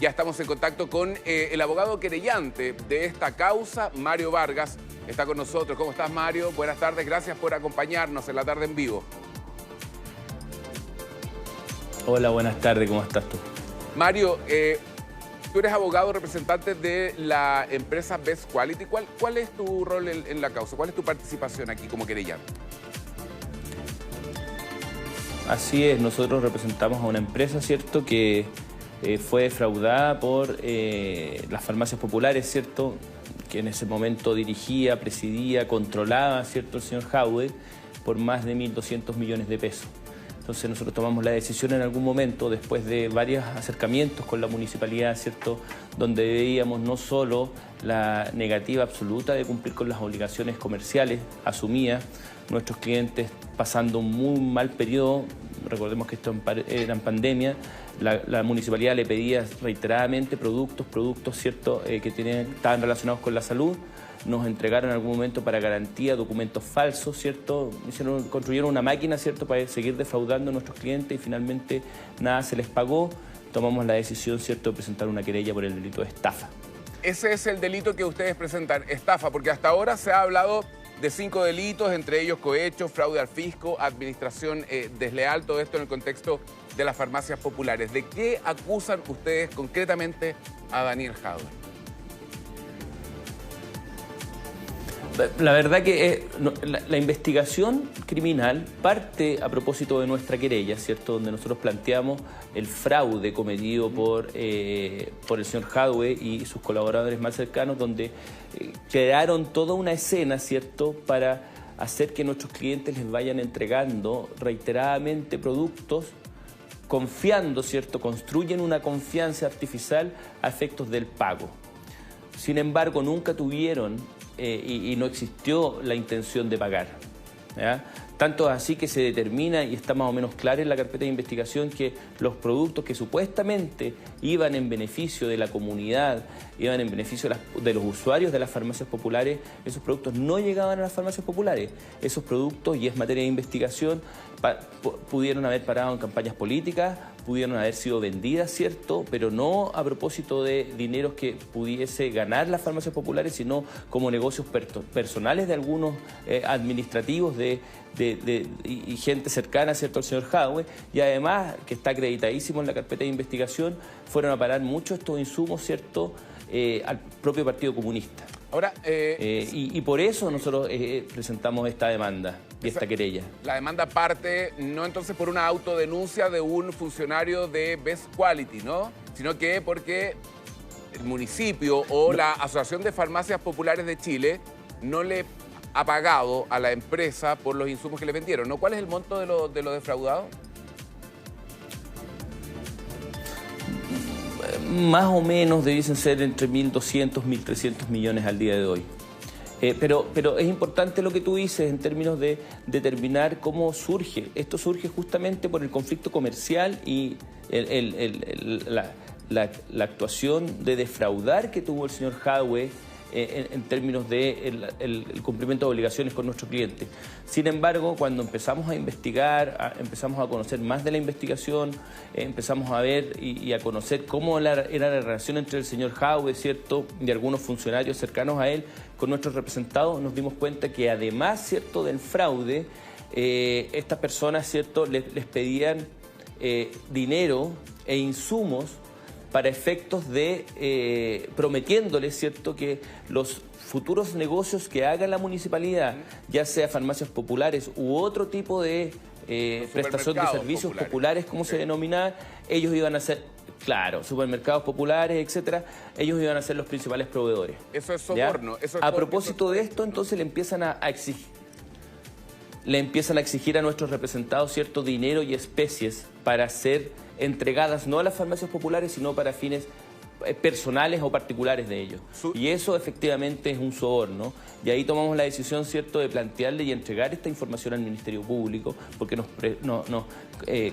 Ya estamos en contacto con el abogado querellante de esta causa, Mario Vargas. Está con nosotros. ¿Cómo estás, Mario? Buenas tardes. Gracias por acompañarnos en la tarde en vivo. Hola, buenas tardes. ¿Cómo estás tú? Mario, tú eres abogado representante de la empresa Best Quality. ¿Cuál es tu rol en la causa? ¿Cuál es tu participación aquí como querellante? Así es, nosotros representamos a una empresa, ¿cierto?, que fue defraudada por las farmacias populares, ¿cierto?, que en ese momento dirigía, presidía, controlaba, ¿cierto?, el señor Jadwe por más de 1.200 millones de pesos. Entonces nosotros tomamos la decisión en algún momento, después de varios acercamientos con la municipalidad, ¿cierto?, donde veíamos no solo la negativa absoluta de cumplir con las obligaciones comerciales asumidas, nuestros clientes pasando un muy mal periodo. Recordemos que esto era en pandemia. La municipalidad le pedía reiteradamente productos, ¿cierto?, que estaban relacionados con la salud. Nos entregaron en algún momento para garantía documentos falsos, ¿cierto? Construyeron una máquina, ¿cierto?, para seguir defraudando a nuestros clientes y finalmente nada se les pagó. Tomamos la decisión, ¿cierto?, de presentar una querella por el delito de estafa. Ese es el delito que ustedes presentan, estafa, porque hasta ahora se ha hablado de 5 delitos, entre ellos cohecho, fraude al fisco, administración desleal, todo esto en el contexto de las farmacias populares. ¿De qué acusan ustedes concretamente a Daniel Jadwe? La verdad que la investigación criminal parte a propósito de nuestra querella, ¿cierto?, donde nosotros planteamos el fraude cometido por el señor Jadwe y sus colaboradores más cercanos, donde crearon toda una escena, ¿cierto?, para hacer que nuestros clientes les vayan entregando reiteradamente productos, confiando, ¿cierto?, construyen una confianza artificial a efectos del pago. Sin embargo, nunca tuvieron y no existió la intención de pagar, ¿ya? Tanto así que se determina y está más o menos claro en la carpeta de investigación que los productos que supuestamente iban en beneficio de la comunidad, iban en beneficio de los usuarios de las farmacias populares, esos productos no llegaban a las farmacias populares. Esos productos, y es materia de investigación, pudieron haber parado en campañas políticas, pudieron haber sido vendidas, ¿cierto?, pero no a propósito de dineros que pudiese ganar las farmacias populares, sino como negocios personales de algunos administrativos y gente cercana, ¿cierto?, al señor Jadwe, y además, que está acreditadísimo en la carpeta de investigación, fueron a parar muchos estos insumos, ¿cierto?, al propio Partido Comunista. Ahora, y por eso nosotros presentamos esta demanda y esta querella. La demanda parte no entonces por una autodenuncia de un funcionario de Best Quality, ¿no?, sino que porque el municipio o la Asociación de Farmacias Populares de Chile no le ha pagado a la empresa por los insumos que le vendieron, ¿no? ¿Cuál es el monto de lo defraudado? Más o menos debiesen ser entre 1.200 y 1.300 millones al día de hoy. Pero es importante lo que tú dices en términos de determinar cómo surge. Esto surge justamente por el conflicto comercial y la actuación de defraudar que tuvo el señor Jadwe en términos de el cumplimiento de obligaciones con nuestros clientes. Sin embargo, cuando empezamos a investigar, empezamos a conocer más de la investigación, empezamos a ver y a conocer cómo era la relación entre el señor Jadwe, ¿cierto?, y algunos funcionarios cercanos a él con nuestros representados, nos dimos cuenta que además, ¿cierto?, del fraude, estas personas, ¿cierto?, les pedían dinero e insumos para efectos de prometiéndoles, ¿cierto?, que los futuros negocios que haga la municipalidad, ya sea farmacias populares u otro tipo de prestación de servicios populares, como se denomina, ellos iban a ser, claro, supermercados populares, etcétera, ellos iban a ser los principales proveedores. Eso es soborno. Eso es a propósito de esto, entonces le empiezan a exigir a nuestros representados cierto dinero y especies para ser entregadas no a las farmacias populares, sino para fines personales o particulares de ellos. Y eso efectivamente es un soborno. Y ahí tomamos la decisión, ¿cierto?, de plantearle y entregar esta información al Ministerio Público, porque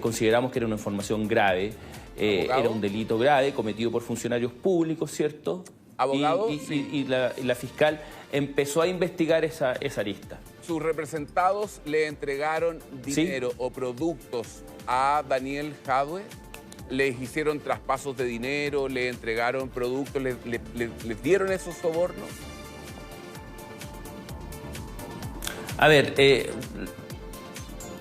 consideramos que era una información grave, era un delito grave cometido por funcionarios públicos, ¿cierto? ¿Abogado? Y la fiscal empezó a investigar esa arista. ¿Sus representados le entregaron dinero o productos a Daniel Jadwe? les hicieron traspasos de dinero, les entregaron productos, les dieron esos sobornos? A ver,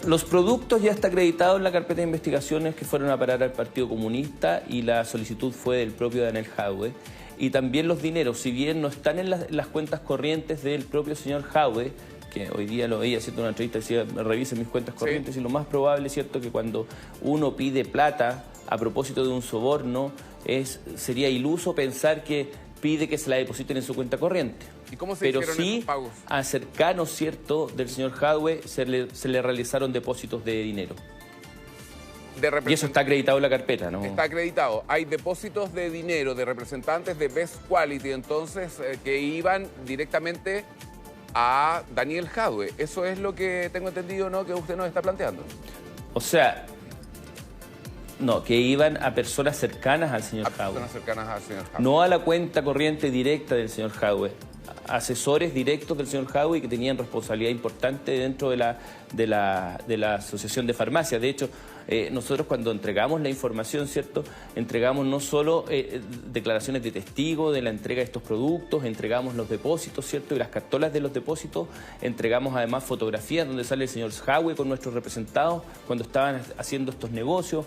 los productos ya está acreditados en la carpeta de investigaciones que fueron a parar al Partido Comunista y la solicitud fue del propio Daniel Jadwe. Y también los dineros, si bien no están en las cuentas corrientes del propio señor Jadwe, que hoy día lo veía haciendo una entrevista y decía, revisen mis cuentas corrientes, y lo más probable es cierto que cuando uno pide plata a propósito de un soborno, sería iluso pensar que pide que se la depositen en su cuenta corriente. ¿Y cómo se Pero hicieron sí, esos pagos? a cercanos, cierto, del señor Jadwe se le realizaron depósitos de dinero. Y eso está acreditado en la carpeta, ¿no? Está acreditado. Hay depósitos de dinero de representantes de Best Quality, entonces, que iban directamente a Daniel Jadwe. Eso es lo que tengo entendido, ¿no?, que usted nos está planteando. O sea, no, que iban a personas cercanas al señor Jadwe. Personas cercanas al señor Jadwe. No a la cuenta corriente directa del señor Jadwe. Asesores directos del señor Jadwe que tenían responsabilidad importante dentro de la Asociación de Farmacias. De hecho, nosotros cuando entregamos la información, ¿cierto?, entregamos no solo declaraciones de testigos de la entrega de estos productos, entregamos los depósitos, ¿cierto?, y las cartolas de los depósitos, entregamos además fotografías donde sale el señor Jadwe con nuestros representados cuando estaban haciendo estos negocios.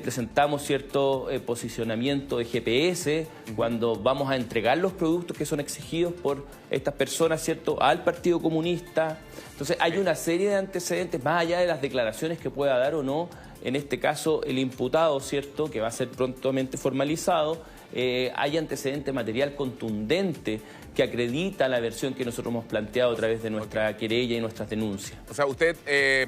Presentamos cierto posicionamiento de GPS cuando vamos a entregar los productos que son exigidos por estas personas, ¿cierto?, al Partido Comunista. Entonces hay una serie de antecedentes, más allá de las declaraciones que pueda dar o no, en este caso el imputado, ¿cierto?, que va a ser prontamente formalizado, hay antecedente material contundente que acredita la versión que nosotros hemos planteado a través de nuestra querella y nuestras denuncias. O sea, usted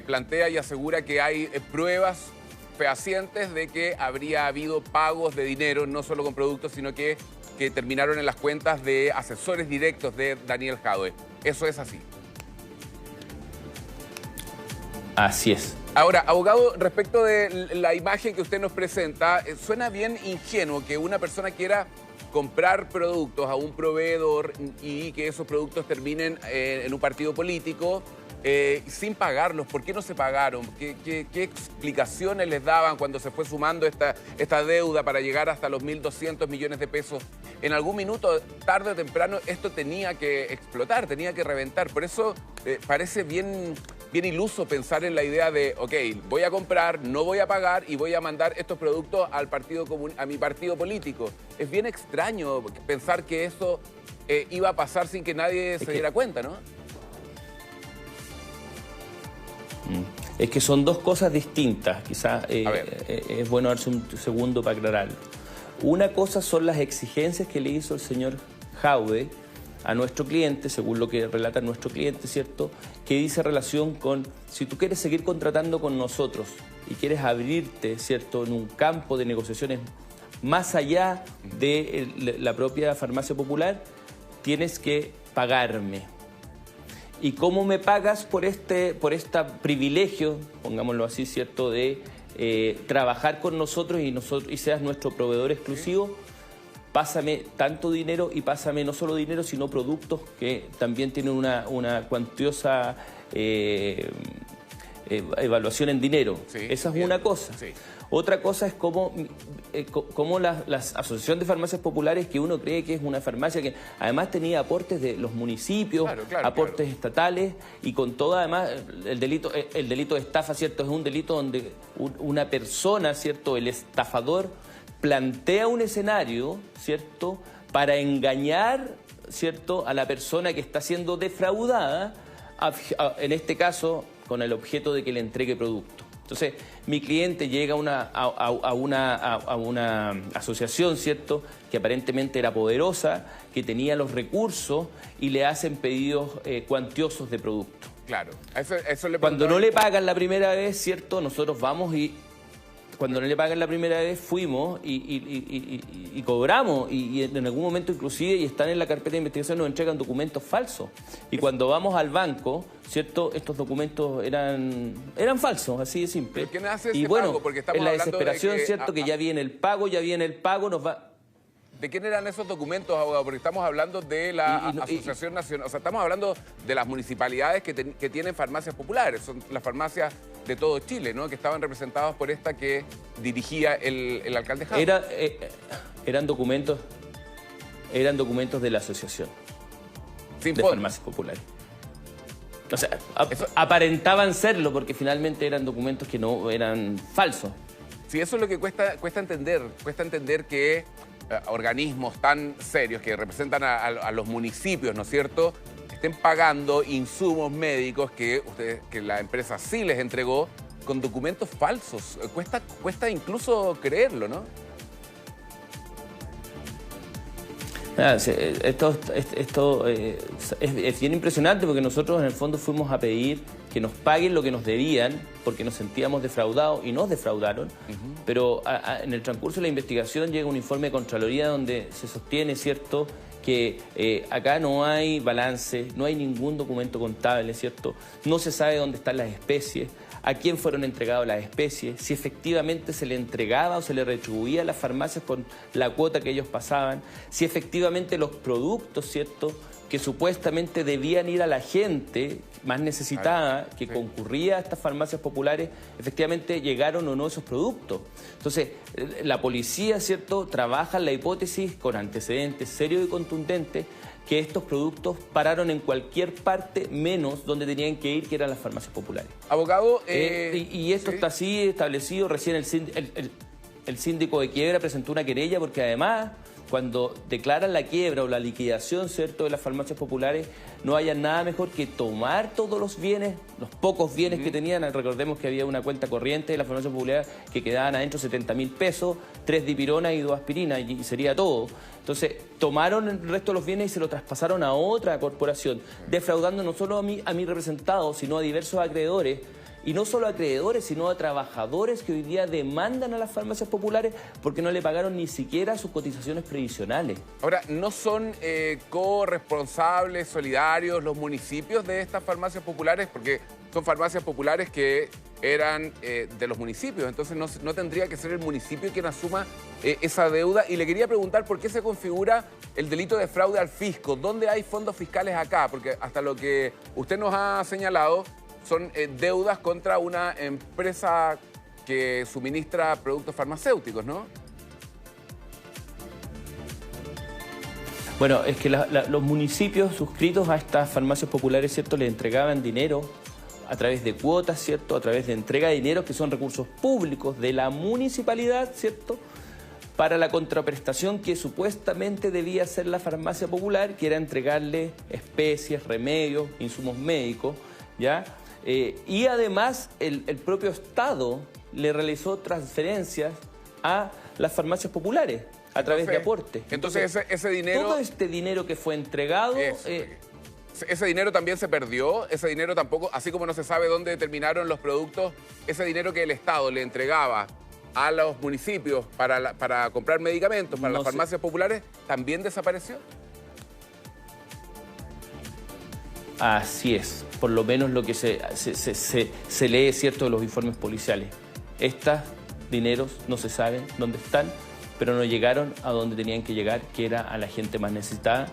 plantea y asegura que hay pruebas fehacientes de que habría habido pagos de dinero, no solo con productos, sino que terminaron en las cuentas de asesores directos de Daniel Jadwe. ¿Eso es así? Así es. Ahora, abogado, respecto de la imagen que usted nos presenta, suena bien ingenuo que una persona quiera comprar productos a un proveedor y que esos productos terminen en un partido político sin pagarlos. ¿Por qué no se pagaron? ¿Qué explicaciones les daban cuando se fue sumando esta deuda para llegar hasta los 1.200 millones de pesos? En algún minuto, tarde o temprano, esto tenía que explotar, tenía que reventar. Por eso parece bien iluso pensar en la idea de, ok, voy a comprar, no voy a pagar y voy a mandar estos productos a mi partido político. Es bien extraño pensar que eso iba a pasar sin que nadie se diera cuenta, ¿no? Es que son dos cosas distintas, quizás es bueno darse un segundo para aclararlo. Una cosa son las exigencias que le hizo el señor Jadwe a nuestro cliente, según lo que relata nuestro cliente, ¿cierto?, que dice relación con si tú quieres seguir contratando con nosotros y quieres abrirte, ¿cierto?, en un campo de negociaciones más allá de la propia farmacia popular, tienes que pagarme. ¿Y cómo me pagas por este privilegio, pongámoslo así, ¿cierto?, de trabajar con nosotros y seas nuestro proveedor exclusivo? Pásame tanto dinero y pásame no solo dinero, sino productos que también tienen una cuantiosa evaluación en dinero. Sí, esa es una cosa. Sí. Otra cosa es cómo la Asociación de Farmacias Populares, que uno cree que es una farmacia que además tenía aportes de los municipios, aportes estatales, y con todo además el delito de estafa, ¿cierto? Es un delito donde una persona, ¿cierto?, el estafador, plantea un escenario, ¿cierto?, para engañar, ¿cierto?, a la persona que está siendo defraudada, en este caso con el objeto de que le entregue producto. Entonces, mi cliente llega a una asociación, ¿cierto?, que aparentemente era poderosa, que tenía los recursos y le hacen pedidos cuantiosos de producto. Claro. Cuando no le pagan la primera vez, ¿cierto?, nosotros vamos y... Cuando no le pagan la primera vez, fuimos y cobramos, y en algún momento inclusive, y están en la carpeta de investigación, nos entregan documentos falsos. Y cuando vamos al banco, ¿cierto?, estos documentos eran falsos, así de simple. ¿Pero quién hace ese y bueno, pago? Porque estamos en la hablando desesperación, de que, ¿cierto?, que ya viene el pago, nos va... ¿De quién eran esos documentos, abogado? Porque estamos hablando de la Asociación Nacional, o sea, estamos hablando de las municipalidades que tienen farmacias populares, son las farmacias de todo Chile, ¿no? Que estaban representados por esta que dirigía el alcalde Jadwe. Eran documentos de la asociación Sin de fondo. farmacias populares. O sea, aparentaban serlo porque finalmente eran documentos que no eran falsos. Sí, eso es lo que cuesta entender. Cuesta entender que organismos tan serios que representan a los municipios, ¿no es cierto?, estén pagando insumos médicos que la empresa sí les entregó con documentos falsos. Cuesta incluso creerlo, ¿no? Esto es bien impresionante porque nosotros en el fondo fuimos a pedir que nos paguen lo que nos debían porque nos sentíamos defraudados y nos defraudaron, pero en el transcurso de la investigación llega un informe de Contraloría donde se sostiene, ¿cierto?, que acá no hay balance, no hay ningún documento contable, ¿cierto? No se sabe dónde están las especies, a quién fueron entregadas las especies, si efectivamente se le entregaba o se le retribuía a las farmacias por la cuota que ellos pasaban, si efectivamente los productos, ¿cierto?, que supuestamente debían ir a la gente más necesitada, que concurría a estas farmacias populares, efectivamente llegaron o no esos productos. Entonces, la policía, ¿cierto?, trabaja en la hipótesis con antecedentes serios y contundentes que estos productos pararon en cualquier parte menos donde tenían que ir, que eran las farmacias populares. Abogado... y esto está así establecido. Recién el síndico de quiebra presentó una querella porque además, cuando declaran la quiebra o la liquidación, ¿cierto?, de las farmacias populares, no haya nada mejor que tomar todos los bienes, los pocos bienes que tenían. Recordemos que había una cuenta corriente de las farmacias populares que quedaban adentro 70.000 pesos, 3 dipirona y 2 aspirinas, y sería todo. Entonces, tomaron el resto de los bienes y se lo traspasaron a otra corporación, defraudando no solo a mi representado, sino a diversos acreedores. Y no solo a acreedores, sino a trabajadores que hoy día demandan a las farmacias populares porque no le pagaron ni siquiera sus cotizaciones previsionales. Ahora, ¿no son corresponsables, solidarios los municipios de estas farmacias populares? Porque son farmacias populares que eran de los municipios, entonces no tendría que ser el municipio quien asuma esa deuda. Y le quería preguntar por qué se configura el delito de fraude al fisco. ¿Dónde hay fondos fiscales acá? Porque hasta lo que usted nos ha señalado son deudas contra una empresa que suministra productos farmacéuticos, ¿no? Bueno, es que los municipios suscritos a estas farmacias populares, ¿cierto?, le entregaban dinero a través de cuotas, ¿cierto?, a través de entrega de dinero, que son recursos públicos de la municipalidad, ¿cierto?, para la contraprestación que supuestamente debía hacer la farmacia popular, que era entregarle especies, remedios, insumos médicos, ¿ya? Y además el propio Estado le realizó transferencias a las farmacias populares a través de aportes. Entonces ese dinero... Todo este dinero que fue entregado... ese dinero también se perdió, ese dinero tampoco, así como no se sabe dónde terminaron los productos, ese dinero que el Estado le entregaba a los municipios para comprar medicamentos, para las farmacias populares, ¿también desapareció? Así es, por lo menos lo que se lee, ¿cierto?, de los informes policiales. Estos dineros no se saben dónde están, pero no llegaron a donde tenían que llegar, que era a la gente más necesitada,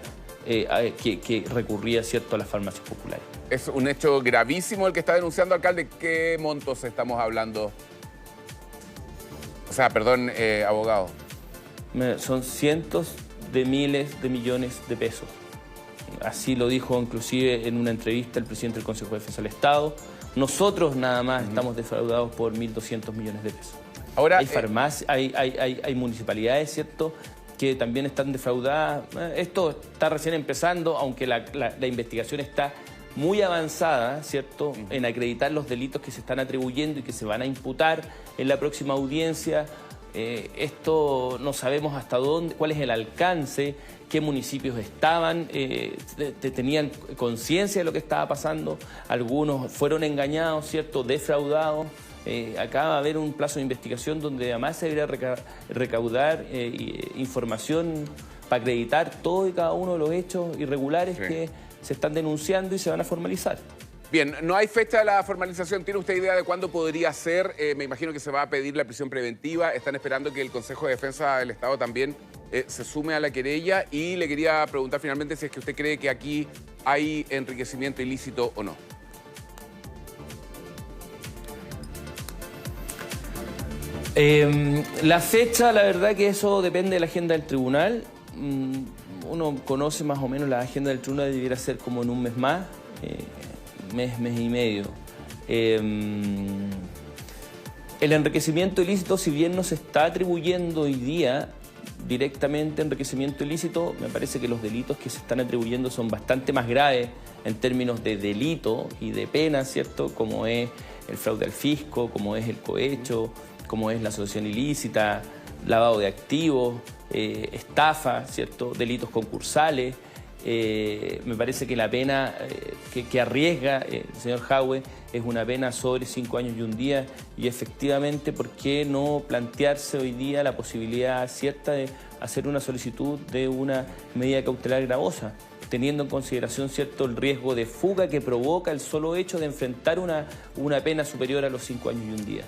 que recurría, ¿cierto?, a las farmacias populares. Es un hecho gravísimo el que está denunciando, alcalde. ¿Qué montos estamos hablando? O sea, perdón, abogado. Son cientos de miles de millones de pesos. Así lo dijo inclusive en una entrevista el presidente del Consejo de Defensa del Estado. Nosotros nada más estamos defraudados por 1.200 millones de pesos. Ahora, hay farmacias, hay municipalidades, ¿cierto?, que también están defraudadas. Esto está recién empezando, aunque la investigación está muy avanzada, ¿cierto?, en acreditar los delitos que se están atribuyendo y que se van a imputar en la próxima audiencia. Esto no sabemos hasta dónde, cuál es el alcance, qué municipios estaban, tenían conciencia de lo que estaba pasando, algunos fueron engañados, ¿cierto?, defraudados. Acá va a haber un plazo de investigación donde además se debería recaudar información para acreditar todo y cada uno de los hechos irregulares que se están denunciando y se van a formalizar. Bien, no hay fecha de la formalización. ¿Tiene usted idea de cuándo podría ser? Me imagino que se va a pedir la prisión preventiva. Están esperando que el Consejo de Defensa del Estado también se sume a la querella. Y le quería preguntar finalmente si es que usted cree que aquí hay enriquecimiento ilícito o no. La fecha, la verdad que eso depende de la agenda del tribunal. Uno conoce más o menos la agenda del tribunal, debiera ser como en un mes más, mes y medio. El enriquecimiento ilícito, si bien no se está atribuyendo hoy día directamente enriquecimiento ilícito, me parece que los delitos que se están atribuyendo son bastante más graves en términos de delito y de pena, ¿cierto? Como es el fraude al fisco, como es el cohecho, como es la asociación ilícita, lavado de activos, estafa, ¿cierto? Delitos concursales. Me parece que la pena que arriesga el señor Jadwe es una pena sobre 5 años y un día, y efectivamente, ¿por qué no plantearse hoy día la posibilidad cierta de hacer una solicitud de una medida cautelar gravosa, teniendo en consideración, ¿cierto?, el riesgo de fuga que provoca el solo hecho de enfrentar una pena superior a los 5 años y un día?